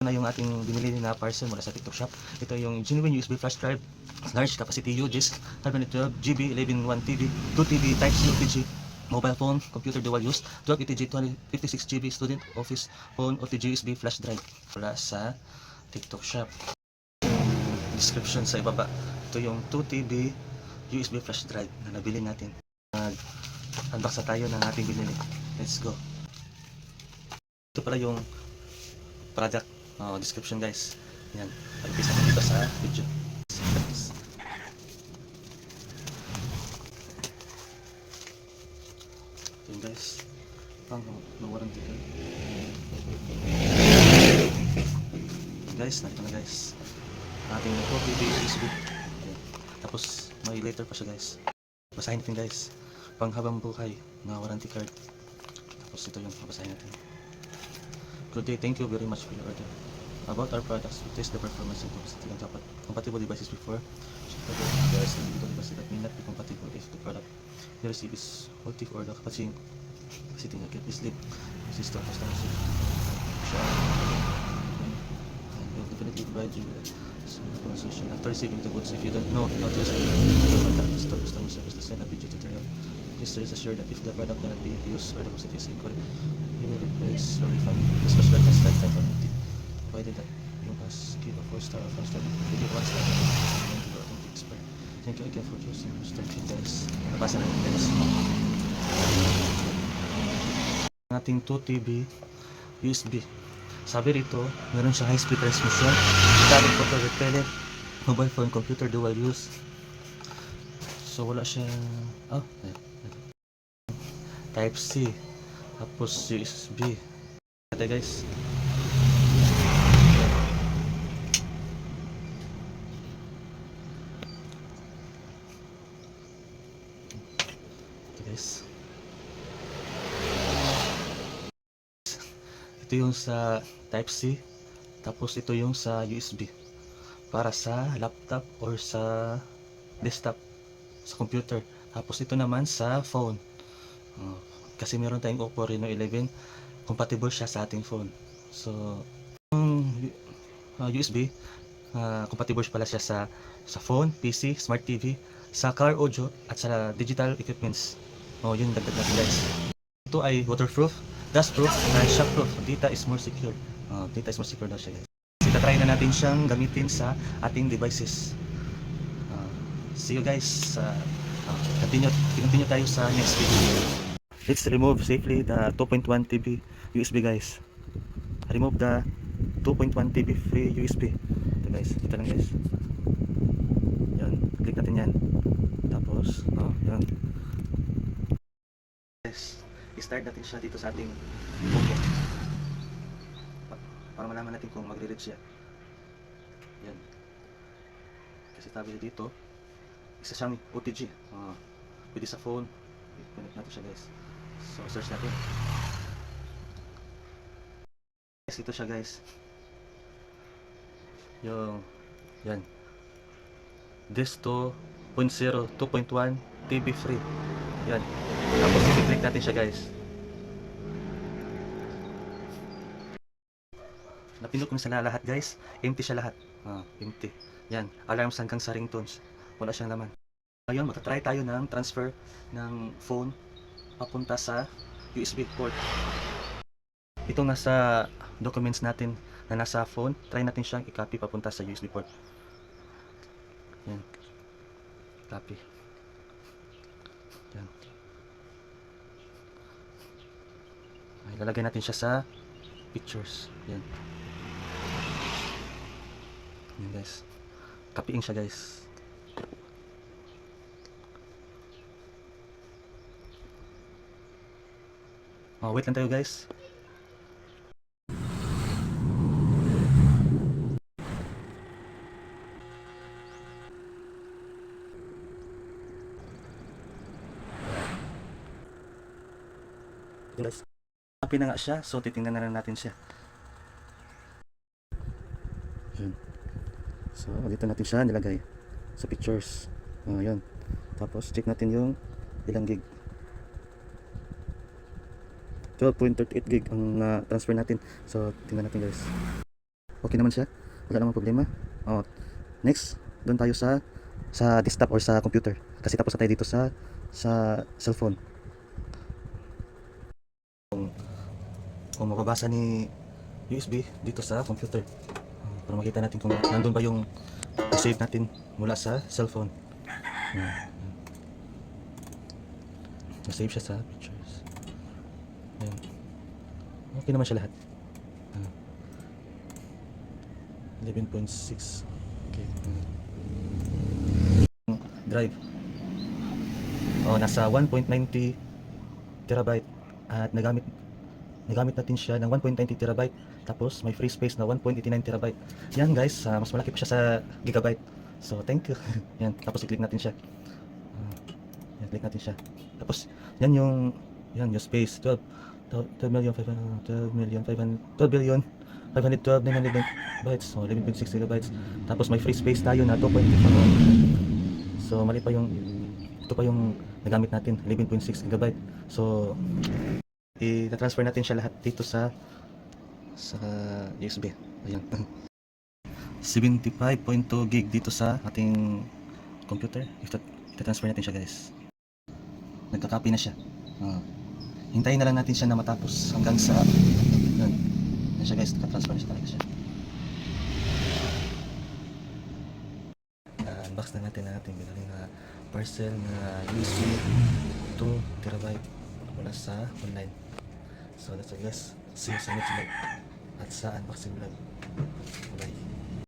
na yung ating binili na parcel mula sa TikTok shop. Ito yung genuine USB flash drive, large capacity UGIS, 512 GB, 11.1 TB, 2 TB Type-C OTG, mobile phone, computer dual use, 12 ETG, 56 GB student office phone OTG USB flash drive mula sa TikTok shop. Description sa ibaba. Ito yung 2 TB USB flash drive na nabili natin. Unbox na tayo ng ating binili. Let's go. Ito pala yung product description guys. Yan. Pag-upisa ko dito sa video. Ito yun guys. Pang warranty ka. Guys, narito na guys. Ating 2 TB USB. Tapos may later pa siya guys. Basahin natin guys. Panghabang buhay na warranty card. Tapos ito yung basahin natin. Good day, thank you very much for your order. About our products, we test the performance and capacity of compatible devices before. There are individual devices that may not be compatible if the product they receive is faulty or the capacity not get is leak. This is to customer service. And we'll definitely provide you with some compensation after receiving the goods. If you don't know how to use it, contact the store customer service to send a video tutorial. Please rest assured that if the product cannot be used or the capacity is incorrect, you may replace or refund. This was recognized lifetime warranty, provided that you must give a 4-star or 5-star review. 1-star warranty or don't expire. Thank you again for choosing your store guys. Nabasa natin guys. Ating 2 TB USB. Sabi rito, meron siya high speed transmission, static photo repellent, mobile phone, computer dual use. So wala siya Type-C, tapos USB. Ito guys. Ito guys. Ito yung sa Type-C, tapos ito yung sa USB para sa laptop or sa desktop, sa computer. Tapos ito naman sa phone. Kasi meron tayong Oppo Reno 11, compatible siya sa ating phone. So yung USB compatible pala siya sa phone, PC, smart TV, sa car audio at sa digital equipments. Yun dagdag natin guys. Ito ay waterproof, dustproof, and shockproof. Data is more secure. Data is more secure daw siya guys. Itatry na natin siyang gamitin sa ating devices. See you guys. Continue tayo sa next video. Let's remove safely the 2.1 TB USB guys. Remove the 2.1 TB free USB. Ito guys, ito lang guys. Yan, click natin yan. Tapos, yan. Guys, i-start natin siya dito sa ating Oppo. Para malaman natin kung magre-read siya. Yan. Kasi sabi dito, isa siyang OTG. Pwede sa phone. I-connect natin siya guys. So search natin. Guys, ito siya guys. Yung yan. This 2.0 2.1 TB free. Yan. Tapos i-click natin siya guys. Napindot ko na sa lahat guys. Empty siya lahat. Empty. Yan. Alarms hanggang sa ringtones. Wala siyang laman. Ngayon, magta-try tayo ng transfer ng phone papunta sa USB port. Itong nasa documents natin na nasa phone, try natin siyang i-copy papunta sa USB port. Yan. Copy. Yan. Ilalagay natin siya sa pictures. Yan. Yan guys. Copying siya guys. Wait lang tayo guys. Guys, copy na nga siya. So titingnan na lang natin siya. Yun. So dito natin siya nilagay sa pictures. Yun. Tapos check natin yung ilang gig. 12.38 gig ang transfer natin. So tingnan natin guys. Okay naman siya. Wala namang problema. Oh, next, doon tayo sa desktop or sa computer. Kasi tapos na tayo dito sa cellphone. Kung mababasa ni USB dito sa computer. Para makita natin kung nandun ba yung save natin mula sa cellphone. Na-save siya sa pictures. Ayan. Okay naman siya lahat. 11.6. Okay. Drive. Oh, nasa 1.90 terabyte at nagamit natin siya ng 1.90 terabyte, tapos may free space na 1.89 terabyte. Yan guys, mas malaki pa siya sa gigabyte. So thank you. Yan, tapos i-click natin siya. Yan, click natin siya. Tapos yan yung space 12 billion 512 bytes, so 11.6 gigabytes. Tapos may free space tayo na 2.2. So mali pa yung ito pa yung nagamit natin, 11.6 gigabyte. So i-transfer natin siya lahat dito sa USB. Ayan. 75.2 gig dito sa ating computer. I-transfer natin siya guys. Nagka-copy na siya. Hintayin na lang natin siya na matapos hanggang sa yan siya guys, naka-transfer na siya talaga siya. Unbox na natin binili na parcel na USB 2 terabyte mula sa online. So that's all guys. See you sa next vlog at sa unboxing vlog. Bye.